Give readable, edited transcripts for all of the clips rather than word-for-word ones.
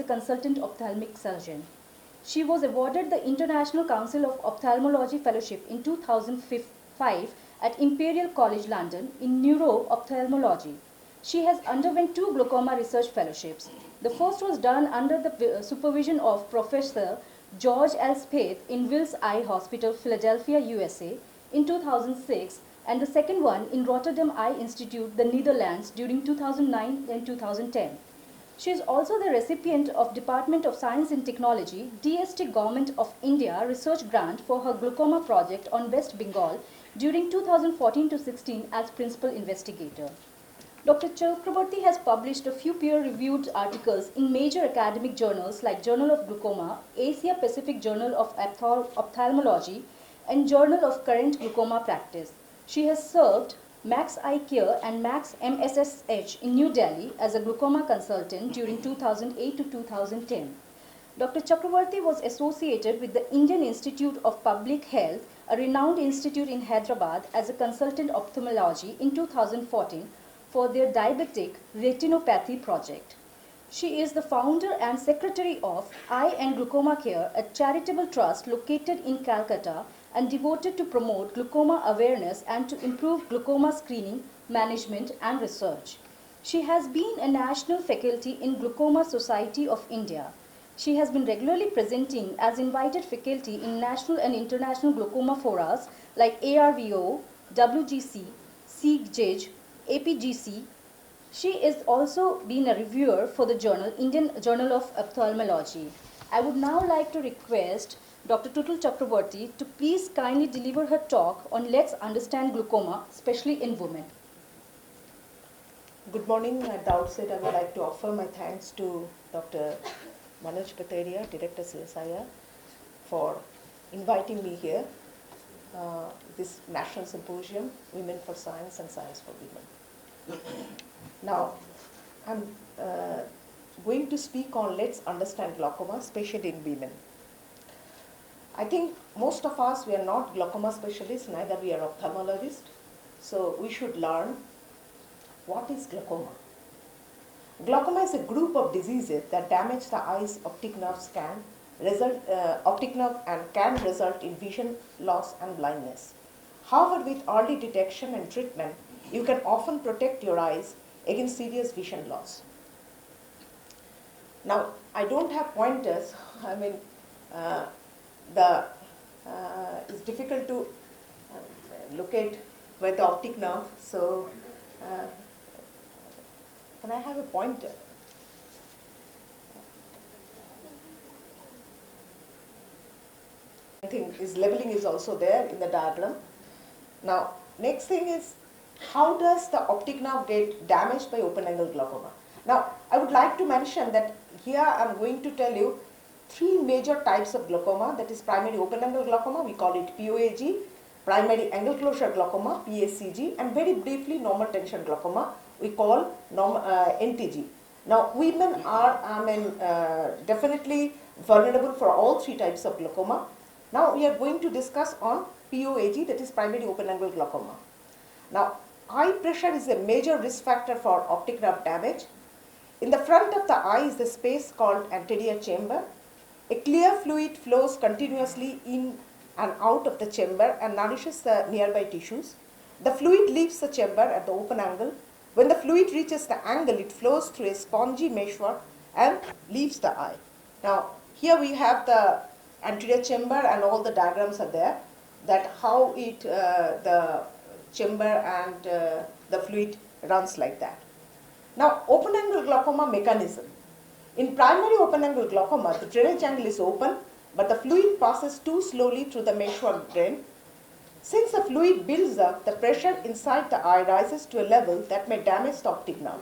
consultant ophthalmic surgeon. She was awarded the International Council of Ophthalmology Fellowship in 2005 at Imperial College London in neuro-ophthalmology. She has underwent 2 glaucoma research fellowships. The first was done under the supervision of Professor George L. Spaeth in Wills Eye Hospital, Philadelphia, USA in 2006, and the second one in Rotterdam Eye Institute, the Netherlands during 2009 and 2010. She is also the recipient of Department of Science and Technology, DST Government of India research grant for her glaucoma project on West Bengal during 2014 to 16 as principal investigator. Dr. Chakraborty has published a few peer-reviewed articles in major academic journals like Journal of Glaucoma, Asia Pacific Journal of Ophthalmology, and Journal of Current Glaucoma Practice. She has served Max Eye Care and Max MSSH in New Delhi as a glaucoma consultant during 2008 to 2010. Dr. Chakraborty was associated with the Indian Institute of Public Health, a renowned institute in Hyderabad, as a consultant ophthalmology in 2014 for their diabetic retinopathy project. She is the founder and secretary of Eye and Glaucoma Care, a charitable trust located in Calcutta and devoted to promote glaucoma awareness and to improve glaucoma screening, management and research. She has been a national faculty in Glaucoma Society of India. She has been regularly presenting as invited faculty in national and international glaucoma forums like ARVO, WGC, CGIG, APGC. She is also been a reviewer for the journal Indian Journal of Ophthalmology. I would now like to request Dr. Tutul Chakraborty to please kindly deliver her talk on Let's Understand Glaucoma, especially in women. Good morning. At the outset, I would like to offer my thanks to Dr. Manoj Pateria, Director CSIR, for inviting me here, this National Symposium, Women for Science and Science for Women. Now, I'm going to speak on Let's Understand Glaucoma, especially in women. I think most of us, we are not glaucoma specialists, neither we are ophthalmologists, so we should learn what is glaucoma. Glaucoma is a group of diseases that damage the eye's optic nerve and can result in vision loss and blindness. However, with early detection and treatment, you can often protect your eyes against serious vision loss. Now, I don't have pointers. I mean, it's difficult to locate where the optic nerve. So, can I have a pointer? I think his leveling is also there in the diagram. Now, next thing is, how does the optic nerve get damaged by open-angle glaucoma? Now, I would like to mention that here I am going to tell you 3 major types of glaucoma, that is primary open-angle glaucoma, we call it POAG, primary angle closure glaucoma, PACG, and very briefly normal tension glaucoma, we call NTG. Now, women are definitely vulnerable for all 3 types of glaucoma. Now, we are going to discuss on POAG, that is primary open-angle glaucoma. Now, eye pressure is a major risk factor for optic nerve damage. In the front of the eye is the space called anterior chamber. A clear fluid flows continuously in and out of the chamber and nourishes the nearby tissues. The fluid leaves the chamber at the open angle. When the fluid reaches the angle, it flows through a spongy meshwork and leaves the eye. Now, here we have the anterior chamber and all the diagrams are there, that how the chamber and the fluid runs like that. Now, open angle glaucoma mechanism. In primary open angle glaucoma, the drainage angle is open, but the fluid passes too slowly through the meshwork drain. Since the fluid builds up, the pressure inside the eye rises to a level that may damage the optic nerve.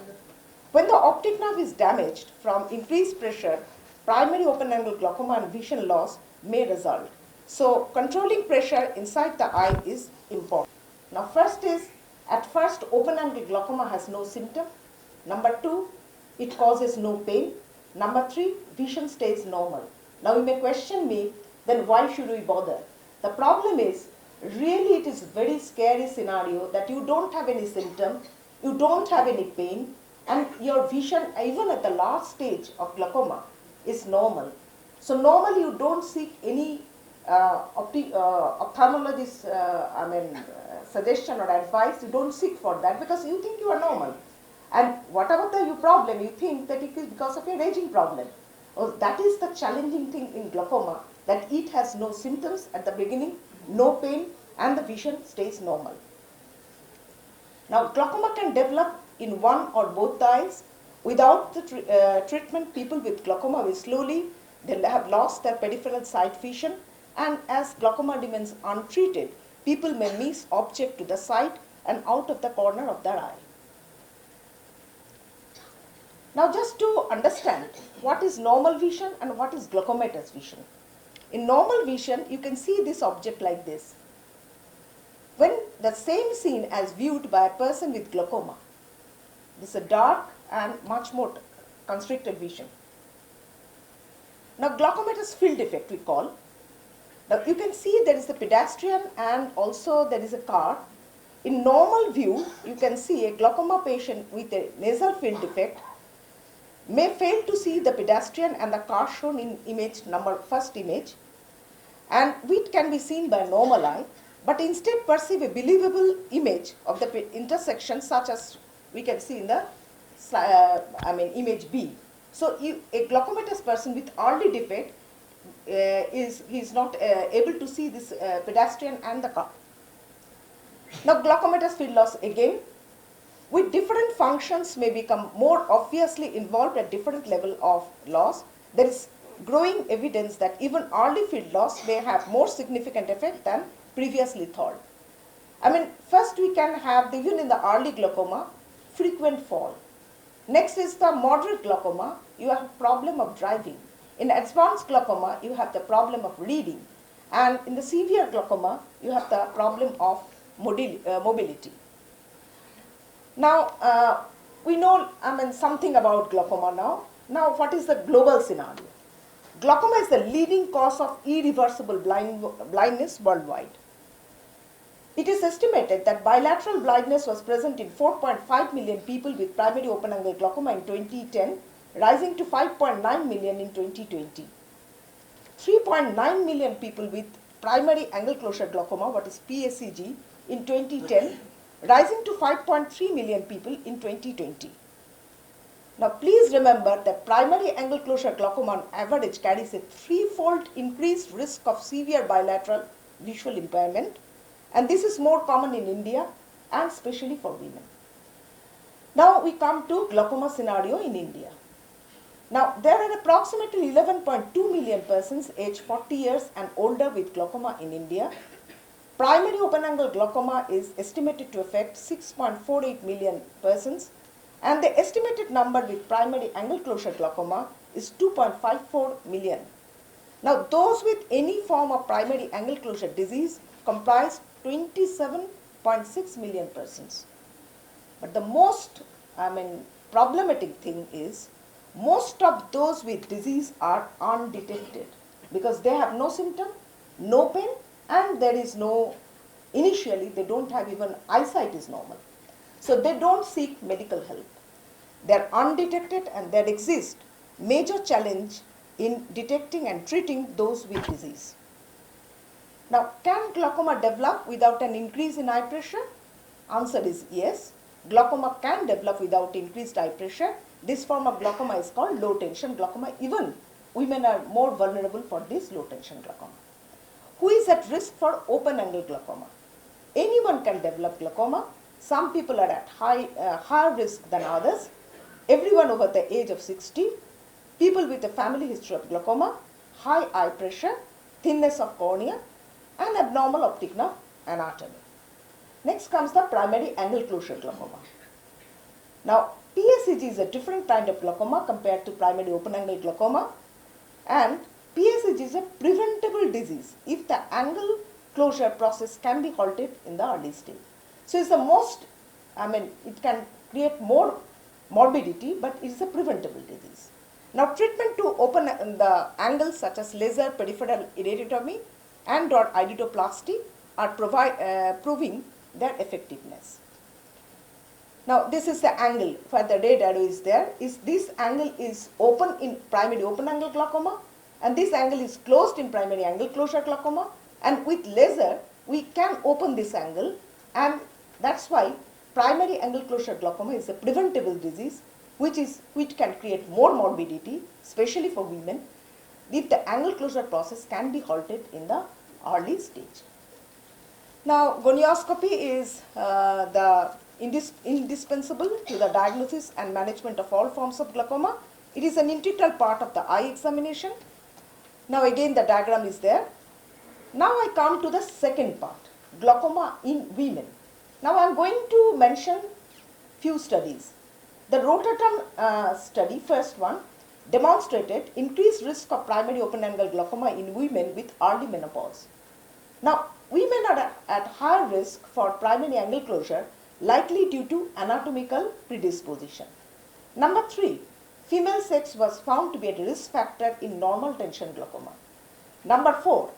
When the optic nerve is damaged from increased pressure, primary open angle glaucoma and vision loss may result. So, controlling pressure inside the eye is important. Now, at first open angle glaucoma has no symptom. Number 2, it causes no pain. Number 3, vision stays normal. Now, you may question me, then why should we bother? The problem is, really it is a very scary scenario that you don't have any symptom, you don't have any pain, and your vision, even at the last stage of glaucoma, is normal. So normally you don't seek any ophthalmologist suggestion or advice. You don't seek for that because you think you are normal. And whatever the your problem, you think that it is because of your aging problem. Oh, that is the challenging thing in glaucoma, that it has no symptoms at the beginning, no pain, and the vision stays normal. Now, glaucoma can develop in one or both the eyes. Without the treatment, people with glaucoma will slowly, they have lost their peripheral sight vision, and as glaucoma remains untreated, people may miss object to the side and out of the corner of their eye. Now, just to understand what is normal vision and what is glaucomatous vision. In normal vision, you can see this object like this. When the same scene as viewed by a person with glaucoma, this is a dark and much more constricted vision. Now, glaucomatous field effect we call. Now, you can see there is a pedestrian and also there is a car. In normal view, you can see a glaucoma patient with a nasal field defect may fail to see the pedestrian and the car shown in first image, and which can be seen by normal eye, but instead perceive a believable image of the intersection such as we can see in the image B. So a glaucomatous person with early defect is not able to see this pedestrian and the car. Now, glaucomatous field loss again, with different functions may become more obviously involved at different level of loss. There is growing evidence that even early field loss may have more significant effect than previously thought. First we can have, even in the early glaucoma, frequent fall. Next is the moderate glaucoma, you have problem of driving. In advanced glaucoma, you have the problem of reading. And in the severe glaucoma, you have the problem of mobility. Now, we know something about glaucoma now. Now, what is the global scenario? Glaucoma is the leading cause of irreversible blindness worldwide. It is estimated that bilateral blindness was present in 4.5 million people with primary open-angle glaucoma in 2010, rising to 5.9 million in 2020. 3.9 million people with primary angle closure glaucoma, what is PACG, in 2010, rising to 5.3 million people in 2020. Now, please remember that primary angle closure glaucoma on average carries a threefold increased risk of severe bilateral visual impairment, and this is more common in India and especially for women. Now, we come to glaucoma scenario in India. Now, there are approximately 11.2 million persons aged 40 years and older with glaucoma in India. Primary open-angle glaucoma is estimated to affect 6.48 million persons, and the estimated number with primary angle closure glaucoma is 2.54 million. Now, those with any form of primary angle closure disease comprise 27.6 million persons. But the most problematic thing is, most of those with disease are undetected because they have no symptom, no pain, and there is no, initially they don't have even eyesight is normal. So they don't seek medical help. They are undetected and there exists major challenge in detecting and treating those with disease. Now, can glaucoma develop without an increase in eye pressure? Answer is yes. Glaucoma can develop without increased eye pressure. This form of glaucoma is called low tension glaucoma. Even women are more vulnerable for this low tension glaucoma. Who is at risk for open angle glaucoma? Anyone can develop glaucoma. Some people are at higher risk than others. Everyone over the age of 60, people with a family history of glaucoma, high eye pressure, thinness of cornea, and abnormal optic nerve anatomy. Next comes the primary angle closure glaucoma. Now, PACG is a different kind of glaucoma compared to primary open-angle glaucoma, and PACG is a preventable disease if the angle closure process can be halted in the early stage. So, it's the most, it can create more morbidity, but it is a preventable disease. Now, treatment to open the angles such as laser, peripheral iridotomy, and or iridoplasty are proving their effectiveness. Now this is the angle where the red arrow is there. This angle is open in primary open angle glaucoma, and this angle is closed in primary angle closure glaucoma, and with laser we can open this angle, and that's why primary angle closure glaucoma is a preventable disease which can create more morbidity, especially for women, if the angle closure process can be halted in the early stage. Now, gonioscopy is indispensable to the diagnosis and management of all forms of glaucoma. It is an integral part of the eye examination. Now, again the diagram is there. Now, I come to the second part, glaucoma in women. Now, I am going to mention few studies. The Rotterdam study, first one, demonstrated increased risk of primary open-angle glaucoma in women with early menopause. Now, women are at higher risk for primary angle closure, likely due to anatomical predisposition. Number 3, female sex was found to be a risk factor in normal tension glaucoma. Number 4,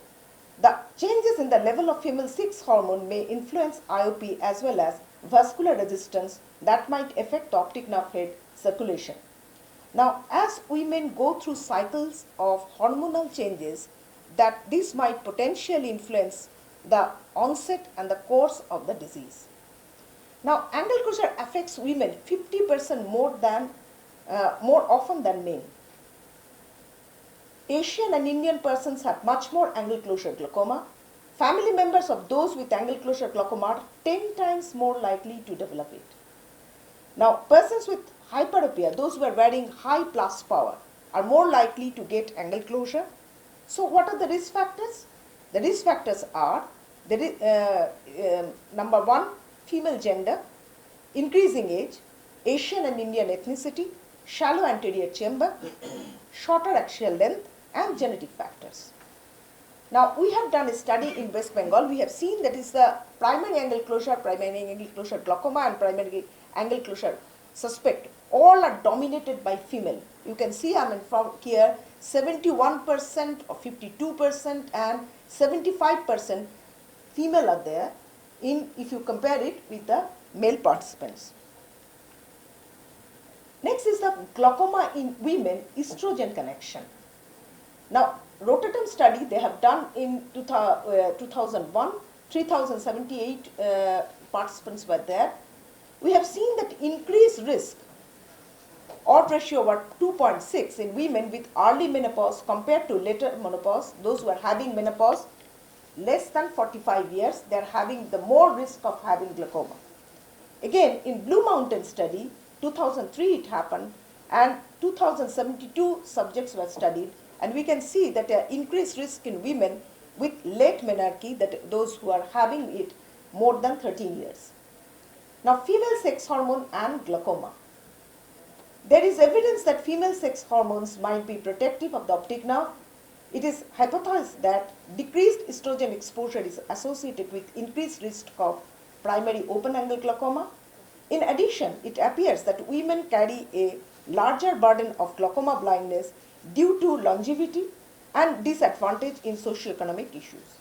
the changes in the level of female sex hormone may influence IOP as well as vascular resistance that might affect the optic nerve head circulation. Now, as women go through cycles of hormonal changes, that this might potentially influence the onset and the course of the disease. Now, angle closure affects women 50% more often than men. Asian and Indian persons have much more angle closure glaucoma. Family members of those with angle closure glaucoma are 10 times more likely to develop it. Now, persons with hyperopia, those who are wearing high plus power, are more likely to get angle closure. So, what are the risk factors? The risk factors are number 1, female gender, increasing age, Asian and Indian ethnicity, shallow anterior chamber, shorter axial length, and genetic factors. Now, we have done a study in West Bengal. We have seen that is the primary angle closure glaucoma, and primary angle closure suspect. All are dominated by female. You can see from here 71% or 52% and 75% female are there if you compare it with the male participants. Next is the glaucoma in women estrogen connection. Now, Rotterdam study they have done in 2001, 3078 participants were there. We have seen that increased risk odds ratio were 2.6 in women with early menopause compared to later menopause. Those who are having menopause less than 45 years, they are having the more risk of having glaucoma. Again, in Blue Mountain study, 2003 it happened, and 2072 subjects were studied, and we can see that increased risk in women with late menarche, that those who are having it more than 13 years. Now, female sex hormone and glaucoma. There is evidence that female sex hormones might be protective of the optic nerve. It is hypothesized that decreased estrogen exposure is associated with increased risk of primary open-angle glaucoma. In addition, it appears that women carry a larger burden of glaucoma blindness due to longevity and disadvantage in socioeconomic issues.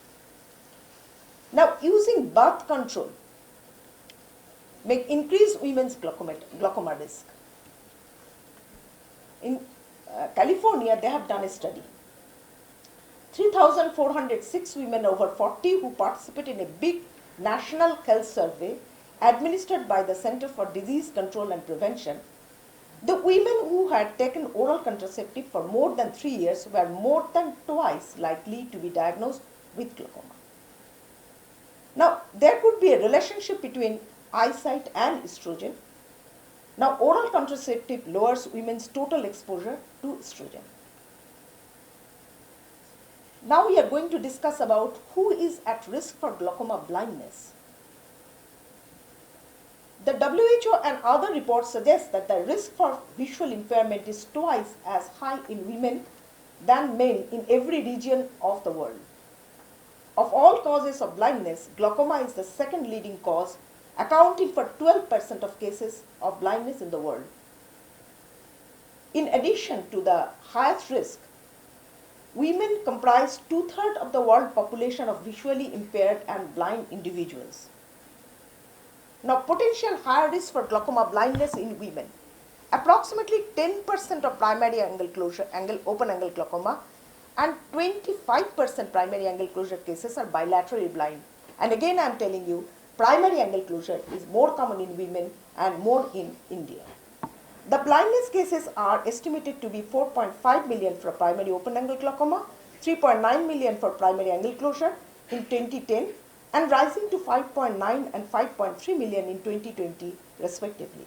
Now, using birth control may increase women's glaucoma risk. In California, they have done a study. 3,406 women over 40 who participated in a big national health survey administered by the Center for Disease Control and Prevention. The women who had taken oral contraceptive for more than 3 years were more than twice likely to be diagnosed with glaucoma. Now, there could be a relationship between eyesight and estrogen. Now, oral contraceptive lowers women's total exposure to estrogen. Now, we are going to discuss about who is at risk for glaucoma blindness. The WHO and other reports suggest that the risk for visual impairment is twice as high in women than men in every region of the world. Of all causes of blindness, glaucoma is the second leading cause, accounting for 12% of cases of blindness in the world. In addition to the highest risk, women comprise 2/3 of the world population of visually impaired and blind individuals. Now, potential higher risk for glaucoma blindness in women. Approximately 10% of primary angle closure, open angle glaucoma, and 25% primary angle closure cases are bilaterally blind. And again, I am telling you, primary angle closure is more common in women and more in India. The blindness cases are estimated to be 4.5 million for primary open angle glaucoma, 3.9 million for primary angle closure in 2010, and rising to 5.9 and 5.3 million in 2020 respectively.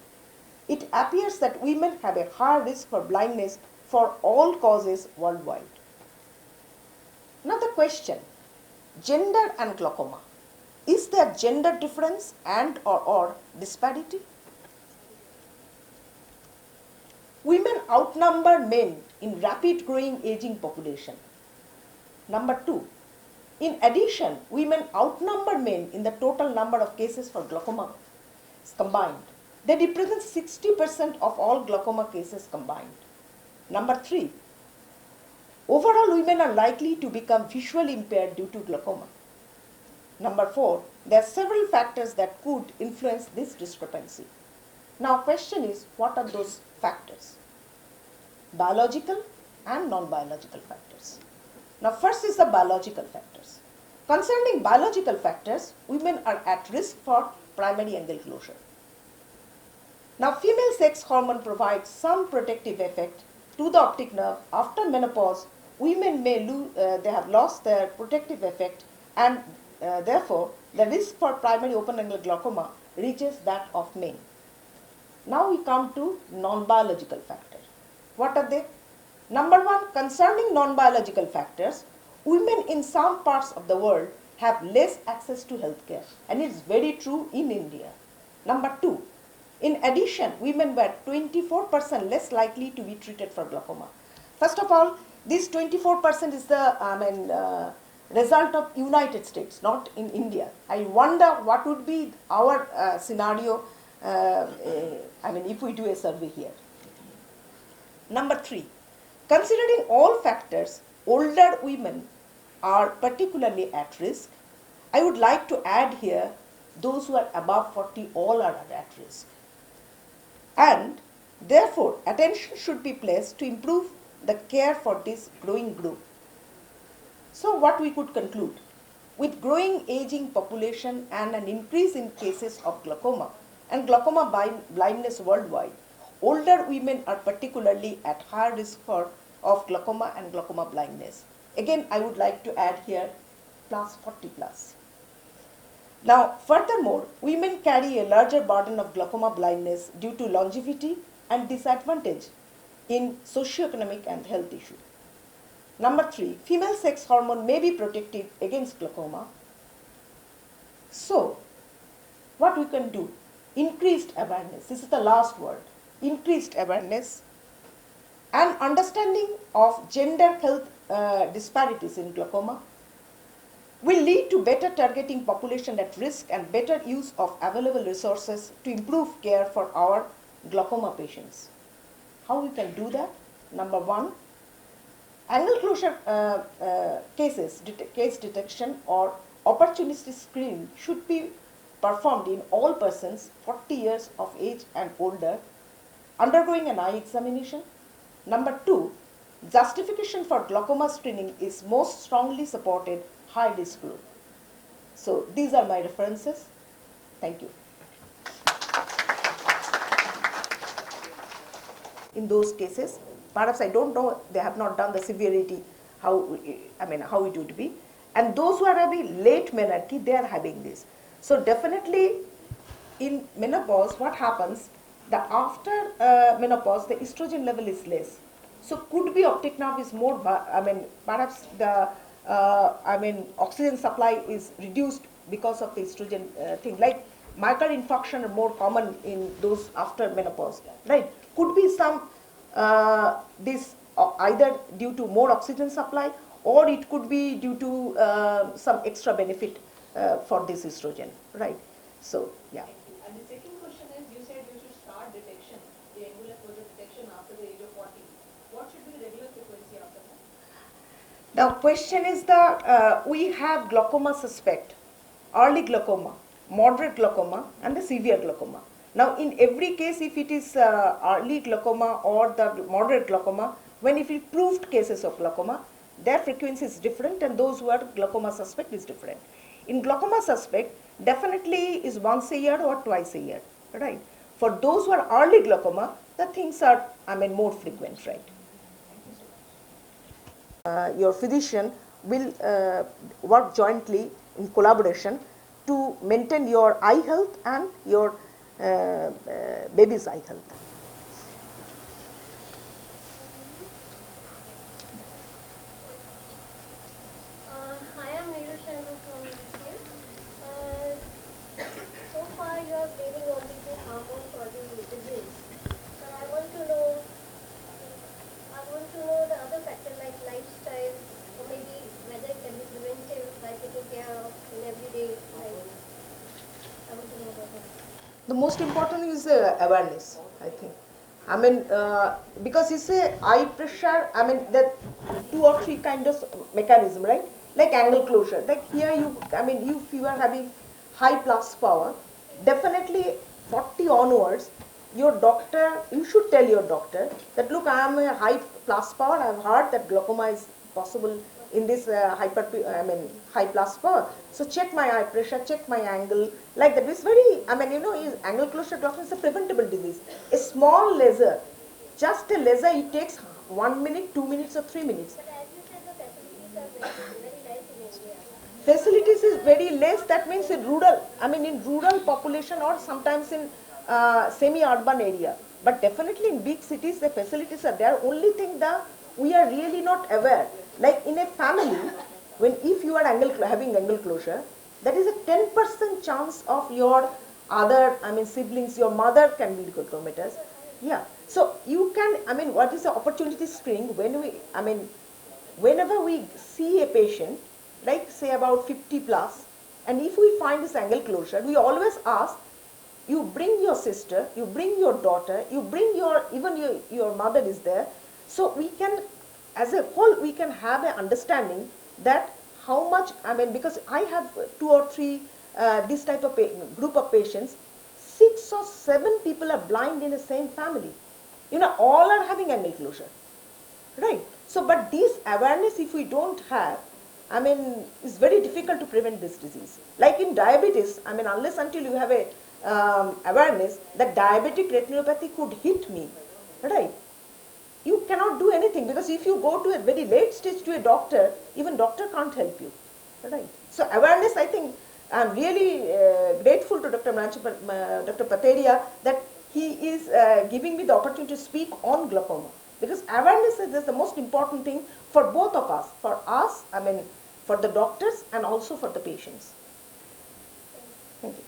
It appears that women have a higher risk for blindness for all causes worldwide. Now the question, gender and glaucoma. Is there gender difference and or disparity? Women outnumber men in rapid growing aging population. Number 2, in addition, women outnumber men in the total number of cases for glaucoma combined. They represent 60% of all glaucoma cases combined. Number 3, overall women are likely to become visually impaired due to glaucoma. Number 4, there are several factors that could influence this discrepancy. Now, question is, what are those factors? Biological and non-biological factors. Now, first is the biological factors. Concerning biological factors, women are at risk for primary angle closure. Now, female sex hormone provides some protective effect to the optic nerve. After menopause, women may they have lost their protective effect, and therefore the risk for primary open angle glaucoma reaches that of men. Now we come to non-biological factors. What are they? Number 1, concerning non-biological factors, women in some parts of the world have less access to healthcare, and it's very true in India. Number 2, in addition, women were 24% less likely to be treated for glaucoma. First of all, this 24% is the result of United States, not in India. I wonder what would be our scenario if we do a survey here. Number 3, considering all factors, older women are particularly at risk. I would like to add here those who are above 40, all are at risk. And therefore, attention should be placed to improve the care for this growing group. So what we could conclude? With growing aging population and an increase in cases of glaucoma and glaucoma blindness worldwide, older women are particularly at higher risk of glaucoma and glaucoma blindness. Again, I would like to add here plus 40 plus. Now, furthermore, women carry a larger burden of glaucoma blindness due to longevity and disadvantage in socioeconomic and health issues. Number 3, female sex hormone may be protective against glaucoma. So, what we can do? Increased awareness. This is the last word. Increased awareness and understanding of gender health disparities in glaucoma will lead to better targeting population at risk and better use of available resources to improve care for our glaucoma patients. How we can do that? Number 1, angle closure case detection or opportunistic screening should be performed in all persons 40 years of age and older undergoing an eye examination. Number 2, justification for glaucoma screening is most strongly supported high risk group. So these are my references. Thank you. In those cases, perhaps I don't know, they have not done the severity, how it would be. And those who are having late menarche, they are having this. So definitely in menopause, what happens, that after menopause, the estrogen level is less. So could be optic nerve is more, perhaps the oxygen supply is reduced because of the estrogen thing. Like myocardial infarction are more common in those after menopause, right? Could be some this either due to more oxygen supply, or it could be due to some extra benefit for this estrogen, right? So yeah. And the second question is, you said you should start detection, the angular closure detection after the age of 40. What should be the regular frequency after that? Now question is we have glaucoma suspect, early glaucoma, moderate glaucoma and the severe glaucoma. Now in every case, if it is early glaucoma or the moderate glaucoma, when if it proved cases of glaucoma, their frequency is different, and those who are glaucoma suspect is different. In glaucoma suspect, definitely is once a year or twice a year, right? For those who are early glaucoma, the things are, more frequent, right? Your physician will work jointly in collaboration to maintain your eye health and your baby's eye health. Hi, I'm Neeru Sharma from DCS. So far, you are dealing only with hormone-causing disease. But I want to know the other factor like lifestyle, or maybe whether it can be preventive by taking care of in everyday life. I want to know about that. The most important is awareness, I think. Because you say eye pressure, there are 2 or 3 kind of mechanism, right? Like angle closure. Like here if you are having high plus power, definitely 40 onwards, your doctor, you should tell your doctor that look, I am a high plus power, I have heard that glaucoma is possible in this high plus power. So check my eye pressure, check my angle, like that. It's very, angle closure glaucoma is a preventable disease. A small laser, just a laser, it takes 1 minute, 2 minutes or 3 minutes. But as you said, the facilities are very less in India. Facilities is very less, that means in rural population or sometimes in semi-urban area. But definitely in big cities, the facilities are there. Only thing that we are really not aware. Like in a family, if you are having angle closure, that is a 10% chance of your other, siblings, your mother can be glaucomatous. Yeah. So you can, what is the opportunity screening whenever we see a patient, like say about 50 plus, and if we find this angle closure, we always ask, you bring your sister, you bring your daughter, you bring your mother is there, so we can, as a whole, we can have an understanding that how much, because I have 2 or 3 this type of group of patients, 6 or 7 people are blind in the same family. All are having angle closure, right? So, but this awareness, if we don't have, it's very difficult to prevent this disease. Like in diabetes, unless until you have a awareness that diabetic retinopathy could hit me, right? You cannot do anything, because if you go to a very late stage to a doctor, even doctor can't help you, right? So awareness, I think, I'm really grateful to Dr. Dr. Pateria that he is giving me the opportunity to speak on glaucoma, because awareness is the most important thing for both of us, for the doctors and also for the patients. Thank you.